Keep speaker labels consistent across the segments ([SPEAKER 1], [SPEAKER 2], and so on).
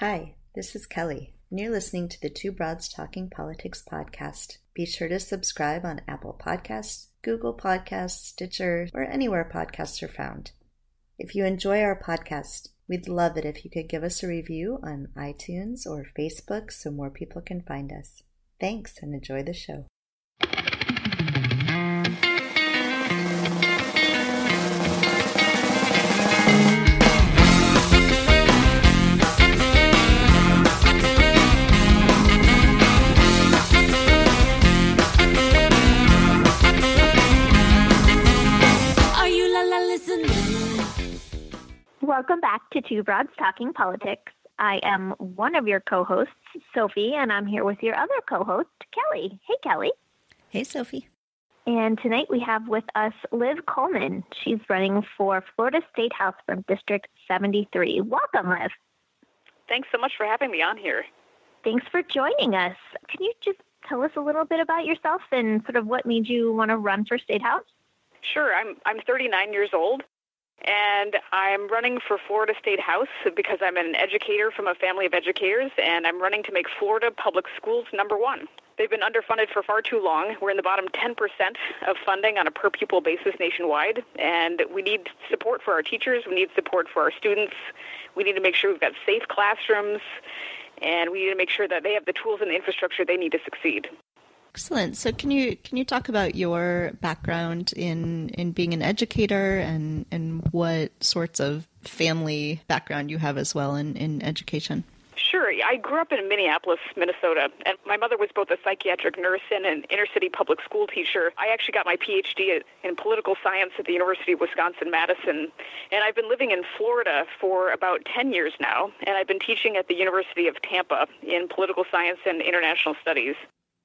[SPEAKER 1] Hi, this is Kelly, and you're listening to the Two Broads Talking Politics podcast. Be sure to subscribe on Apple Podcasts, Google Podcasts, Stitcher, or anywhere podcasts are found. If you enjoy our podcast, we'd love it if you could give us a review on iTunes or Facebook so more people can find us. Thanks, and enjoy the show.
[SPEAKER 2] Welcome back to Two Broads Talking Politics. I am one of your co-hosts, Sophy, and I'm here with your other co-host, Kelly. Hey, Kelly.
[SPEAKER 1] Hey, Sophy.
[SPEAKER 2] And tonight we have with us Liv Coleman. She's running for Florida State House from District 73. Welcome, Liv.
[SPEAKER 3] Thanks so much for having me on here.
[SPEAKER 2] Thanks for joining us. Can you just tell us a little bit about yourself and sort of what made you want to run for State House?
[SPEAKER 3] Sure. I'm 39 years old. And I'm running for Florida State House because I'm an educator from a family of educators, and I'm running to make Florida public schools number one. They've been underfunded for far too long. We're in the bottom 10% of funding on a per-pupil basis nationwide, and we need support for our teachers. We need support for our students. We need to make sure we've got safe classrooms, and we need to make sure that they have the tools and the infrastructure they need to succeed.
[SPEAKER 1] Excellent. So can you talk about your background in being an educator and what sorts of family background you have as well in education?
[SPEAKER 3] Sure. I grew up in Minneapolis, Minnesota, and my mother was both a psychiatric nurse and an inner-city public school teacher. I actually got my PhD in political science at the University of Wisconsin-Madison, and I've been living in Florida for about 10 years now, and I've been teaching at the University of Tampa in political science and international studies.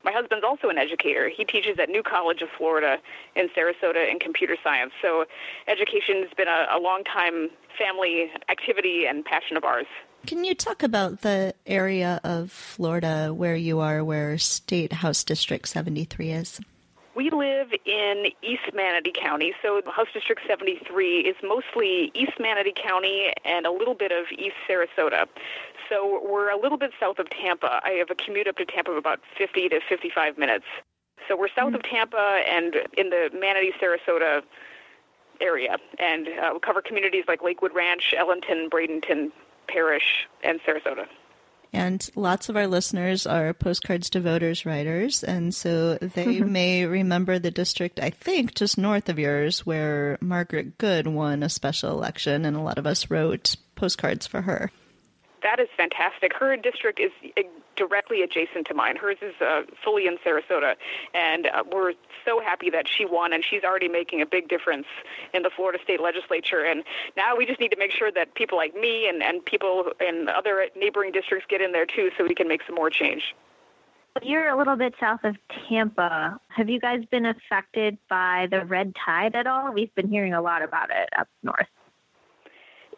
[SPEAKER 3] My husband's also an educator. He teaches at New College of Florida in Sarasota in computer science. So education has been a long-time family activity and passion of ours.
[SPEAKER 1] Can you talk about the area of Florida where you are, where State House District 73 is?
[SPEAKER 3] We live in East Manatee County, so House District 73 is mostly East Manatee County and a little bit of East Sarasota. So we're a little bit south of Tampa. I have a commute up to Tampa of about 50 to 55 minutes. So we're south of Tampa and in the Manatee-Sarasota area, and we cover communities like Lakewood Ranch, Ellenton, Bradenton, Parrish, and Sarasota.
[SPEAKER 1] And lots of our listeners are Postcards to Voters writers, and so they may remember the district, I think, just north of yours, where Margaret Good won a special election, and a lot of us wrote postcards for her.
[SPEAKER 3] That is fantastic. Her district is directly adjacent to mine. Hers is fully in Sarasota, and we're so happy that she won, and she's already making a big difference in the Florida State Legislature. And now we just need to make sure that people like me and people in other neighboring districts get in there too, so we can make some more change.
[SPEAKER 2] You're a little bit south of Tampa. Have you guys been affected by the red tide at all? We've been hearing a lot about it up north.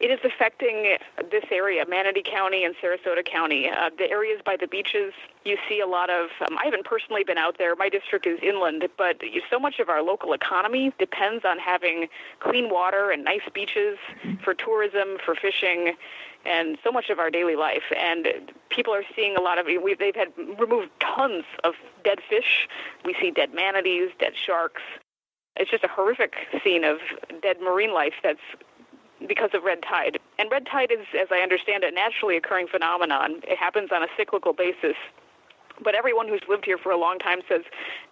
[SPEAKER 3] It is affecting this area, Manatee County and Sarasota County. The areas by the beaches, you see a lot of, I haven't personally been out there. My district is inland, but so much of our local economy depends on having clean water and nice beaches for tourism, for fishing, and so much of our daily life. And people are seeing a lot of, they've had removed tons of dead fish. We see dead manatees, dead sharks. It's just a horrific scene of dead marine life that's because of red tide. And red tide is, as I understand it, a naturally occurring phenomenon. It happens on a cyclical basis. But everyone who's lived here for a long time says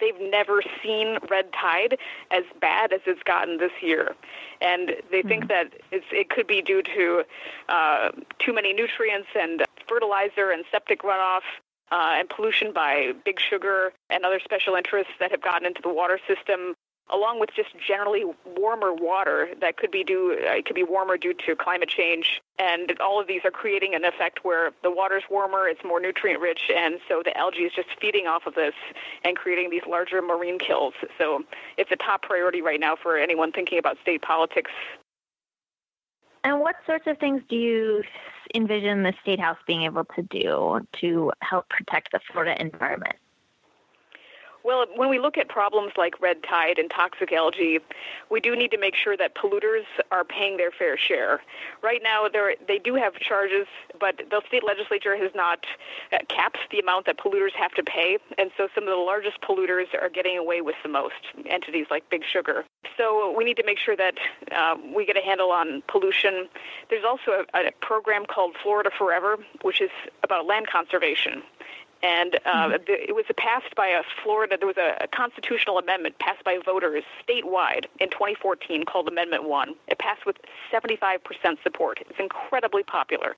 [SPEAKER 3] they've never seen red tide as bad as it's gotten this year. And they think that it could be due to too many nutrients and fertilizer and septic runoff and pollution by big sugar and other special interests that have gotten into the water system, along with just generally warmer water that could be it could be warmer due to climate change. And all of these are creating an effect where the water's warmer, it's more nutrient rich, and so the algae is just feeding off of this and creating these larger marine kills. So it's a top priority right now for anyone thinking about state politics.
[SPEAKER 2] And what sorts of things do you envision the State House being able to do to help protect the Florida environment?
[SPEAKER 3] Well, when we look at problems like red tide and toxic algae, we do need to make sure that polluters are paying their fair share. Right now, they do have charges, but the state legislature has not capped the amount that polluters have to pay, and so some of the largest polluters are getting away with the most, entities like Big Sugar. So we need to make sure that we get a handle on pollution. There's also a program called Florida Forever, which is about land conservation. And it was passed by Florida. There was a constitutional amendment passed by voters statewide in 2014 called Amendment 1. It passed with 75% support. It's incredibly popular.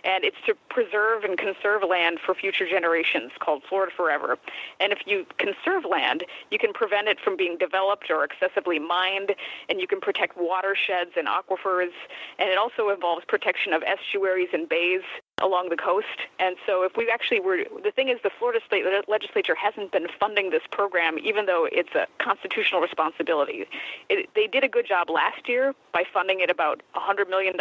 [SPEAKER 3] And it's to preserve and conserve land for future generations, called Florida Forever. And if you conserve land, you can prevent it from being developed or excessively mined, and you can protect watersheds and aquifers. And it also involves protection of estuaries and bays along the coast. And so if we actually were, the thing is, the Florida state legislature hasn't been funding this program, even though it's a constitutional responsibility. They did a good job last year by funding it about $100 million,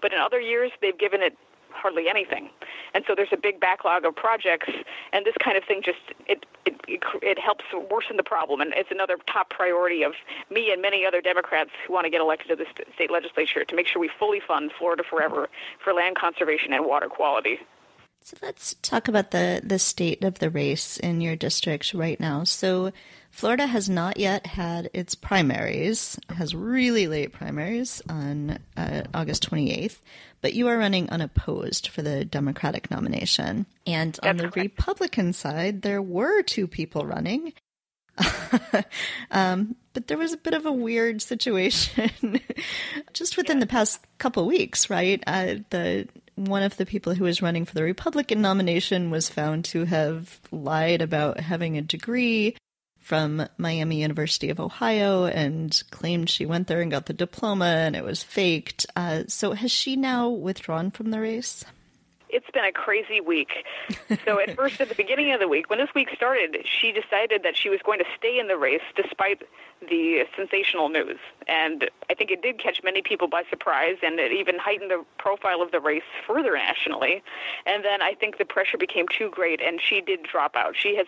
[SPEAKER 3] but in other years they've given it hardly anything. And so there's a big backlog of projects, and this kind of thing just, it helps worsen the problem. And it's another top priority of me and many other Democrats who want to get elected to the state legislature, to make sure we fully fund Florida Forever for land conservation and water quality.
[SPEAKER 1] So let's talk about the state of the race in your district right now. So Florida has not yet had its primaries. It has really late primaries on August 28th, but you are running unopposed for the Democratic nomination. And on the Republican side, there were two people running. But there was a bit of a weird situation just within the past couple of weeks, right? One of the people who was running for the Republican nomination was found to have lied about having a degree from Miami University of Ohio and claimed she went there and got the diploma and it was faked. So has she now withdrawn from the race?
[SPEAKER 3] It's been a crazy week. So at first, at the beginning of the week, when this week started, she decided that she was going to stay in the race despite the sensational news. And I think it did catch many people by surprise, and it even heightened the profile of the race further nationally. And then I think the pressure became too great, and she did drop out. She has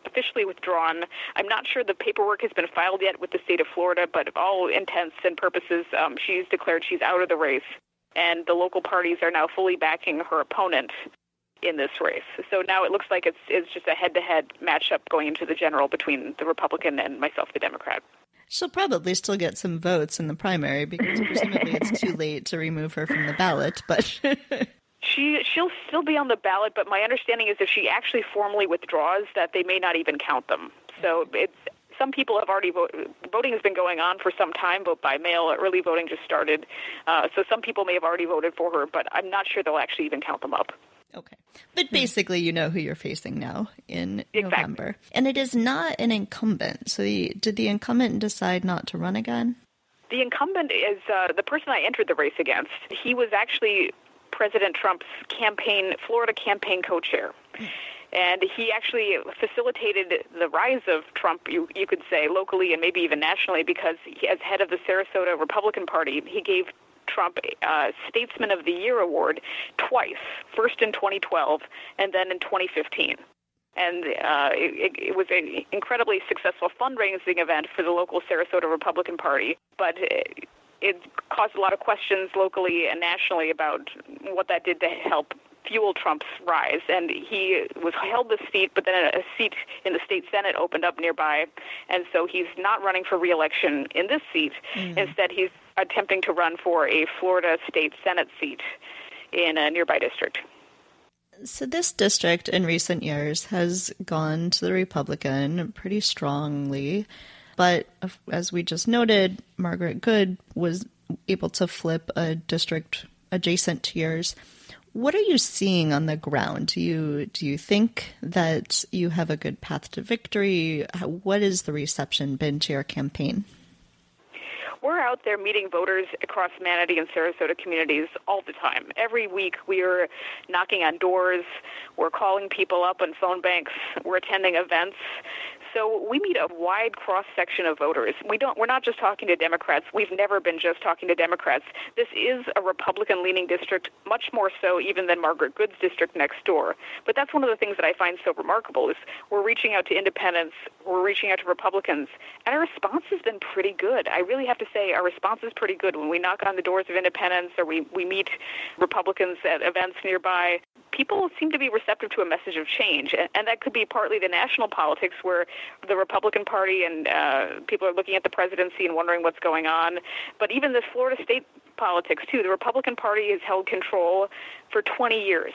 [SPEAKER 3] officially withdrawn. I'm not sure the paperwork has been filed yet with the state of Florida, but all intents and purposes, she's declared she's out of the race. And the local parties are now fully backing her opponent in this race. So now it looks like it's just a head-to-head matchup going into the general between the Republican and myself, the Democrat.
[SPEAKER 1] She'll probably still get some votes in the primary because presumably it's too late to remove her from the ballot, but...
[SPEAKER 3] She'll still be on the ballot, but my understanding is if she actually formally withdraws, that they may not even count them. So some people have already voted. Voting has been going on for some time, vote by mail. Early voting just started. So some people may have already voted for her, but I'm not sure they'll actually even count them up.
[SPEAKER 1] Okay. But basically, you know who you're facing now in November. And it is not an incumbent. So did the incumbent decide not to run again?
[SPEAKER 3] The incumbent is the person I entered the race against. He was actually President Trump's Florida campaign co-chair. And he actually facilitated the rise of Trump, you could say, locally and maybe even nationally, because as head of the Sarasota Republican Party, he gave Trump a Statesman of the Year award twice, first in 2012 and then in 2015. And it was an incredibly successful fundraising event for the local Sarasota Republican Party, but it caused a lot of questions locally and nationally about what that did to help fuel Trump's rise. And he held the seat, but then a seat in the state Senate opened up nearby, and so he's not running for re-election in this seat. Instead, he's attempting to run for a Florida state Senate seat in a nearby district.
[SPEAKER 1] So this district in recent years has gone to the Republican pretty strongly, but as we just noted, Margaret Good was able to flip a district adjacent to yours. What are you seeing on the ground? Do you think that you have a good path to victory? What has the reception been to your campaign?
[SPEAKER 3] We're out there meeting voters across Manatee and Sarasota communities all the time. Every week we're knocking on doors, we're calling people up on phone banks, we're attending events. So we meet a wide cross-section of voters. We're not just talking to Democrats. We've never been just talking to Democrats. This is a Republican-leaning district, much more so even than Margaret Good's district next door. But that's one of the things that I find so remarkable is we're reaching out to independents, we're reaching out to Republicans, and our response has been pretty good. I really have to say our response is pretty good. When we knock on the doors of independents or we meet Republicans at events nearby, people seem to be receptive to a message of change. And that could be partly the national politics where the Republican Party and people are looking at the presidency and wondering what's going on. But even the Florida state politics, too. The Republican Party has held control for 20 years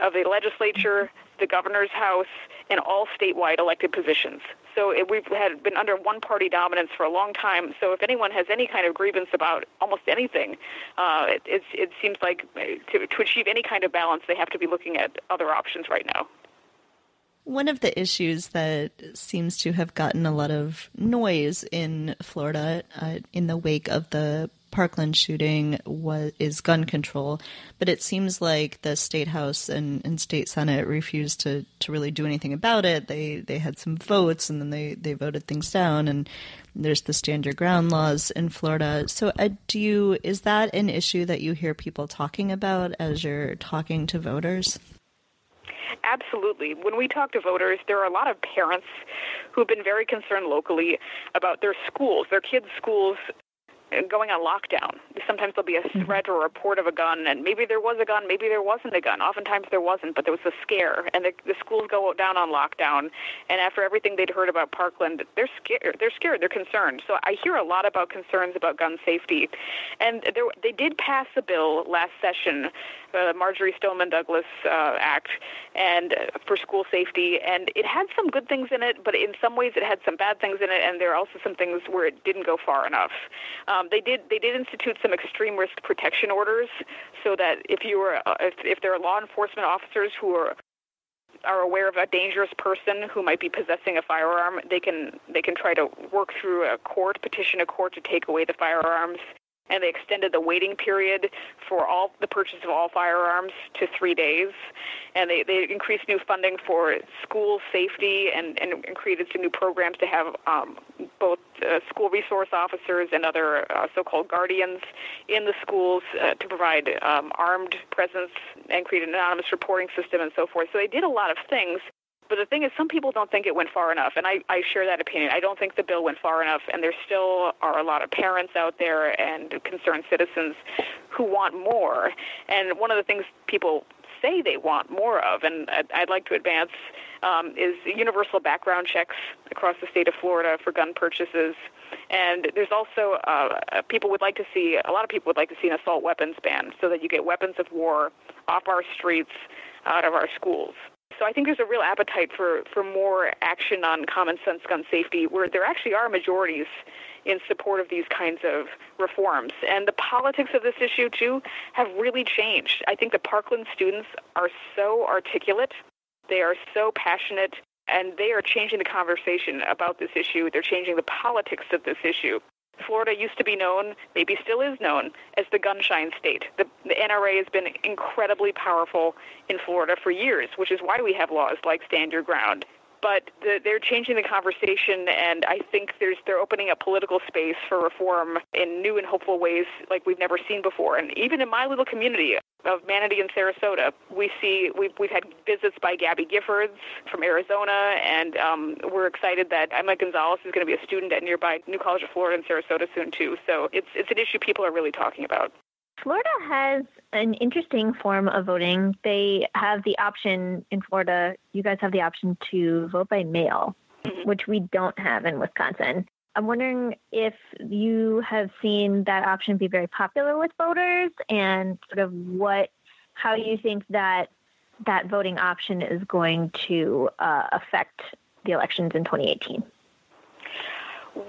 [SPEAKER 3] of the legislature, the governor's house, and all statewide elected positions. So we've been under one-party dominance for a long time. So if anyone has any kind of grievance about almost anything, it seems like to achieve any kind of balance, they have to be looking at other options right now.
[SPEAKER 4] One of the issues that seems to have gotten a lot of noise in Florida in the wake of the Parkland shooting is gun control, but it seems like the State House and State Senate refused to really do anything about it. They had some votes, and then they voted things down, and there's the stand your ground laws in Florida. So is that an issue that you hear people talking about as you're talking to voters?
[SPEAKER 3] Absolutely. When we talk to voters, there are a lot of parents who have been very concerned locally about their schools, their kids' schools going on lockdown. Sometimes there'll be a threat or a report of a gun, and maybe there was a gun, maybe there wasn't a gun. Oftentimes there wasn't, but there was a scare, and the schools go down on lockdown. And after everything they'd heard about Parkland, they're scared, they're concerned. So I hear a lot about concerns about gun safety. And they did pass a bill last session, the Marjorie Stoneman Douglas Act, and for school safety, and it had some good things in it, but in some ways it had some bad things in it, and there are also some things where it didn't go far enough. They did institute some extreme risk protection orders, so that if there are law enforcement officers who are aware of a dangerous person who might be possessing a firearm, they can try to work through petition a court to take away the firearms. And they extended the waiting period for the purchase of all firearms to 3 days. And they increased new funding for school safety and created some new programs to have both school resource officers and other so-called guardians in the schools to provide armed presence and create an anonymous reporting system and so forth. So they did a lot of things. But the thing is, some people don't think it went far enough, and I share that opinion. I don't think the bill went far enough, and there still are a lot of parents out there and concerned citizens who want more. And one of the things people say they want more of, and I'd like to advance, is universal background checks across the state of Florida for gun purchases. And there's also a lot of people would like to see an assault weapons ban so that you get weapons of war off our streets, out of our schools. So I think there's a real appetite for more action on common sense gun safety, where there actually are majorities in support of these kinds of reforms. And the politics of this issue, too, have really changed. I think the Parkland students are so articulate, they are so passionate, and they are changing the conversation about this issue. They're changing the politics of this issue. Florida used to be known, maybe still is known, as the gunshine state. The NRA has been incredibly powerful in Florida for years, which is why we have laws like Stand Your Ground. But they're changing the conversation, and I think they're opening up political space for reform in new and hopeful ways like we've never seen before. And even in my little community of Manatee and Sarasota, we've had visits by Gabby Giffords from Arizona, and we're excited that Emma Gonzalez is going to be a student at nearby New College of Florida in Sarasota soon too. So it's an issue people are really talking about.
[SPEAKER 2] Florida has an interesting form of voting. They have the option in Florida, you guys have the option to vote by mail, which we don't have in Wisconsin. I'm wondering if you have seen that option be very popular with voters and sort of how you think that voting option is going to affect the elections in 2018.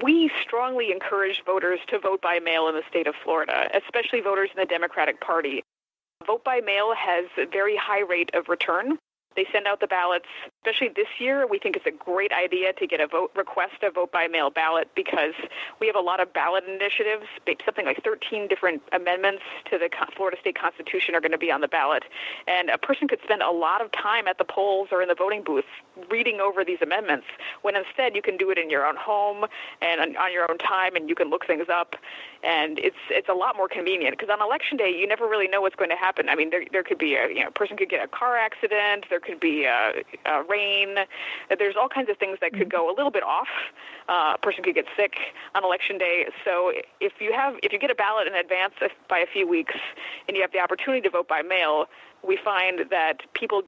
[SPEAKER 3] We strongly encourage voters to vote by mail in the state of Florida, especially voters in the Democratic Party. Vote by mail has a very high rate of return. They send out the ballots, especially this year. We think it's a great idea to get a request a vote-by-mail ballot because we have a lot of ballot initiatives. Something like 13 different amendments to the Florida State Constitution are going to be on the ballot. And a person could spend a lot of time at the polls or in the voting booth reading over these amendments, when instead you can do it in your own home and on your own time, and you can look things up. And it's a lot more convenient because on Election Day, you never really know what's going to happen. I mean, there could be a person could get a car accident. There could be rain. There's all kinds of things that could go a little bit off. A person could get sick on Election Day. So if you get a ballot in advance by a few weeks and you have the opportunity to vote by mail, we find that people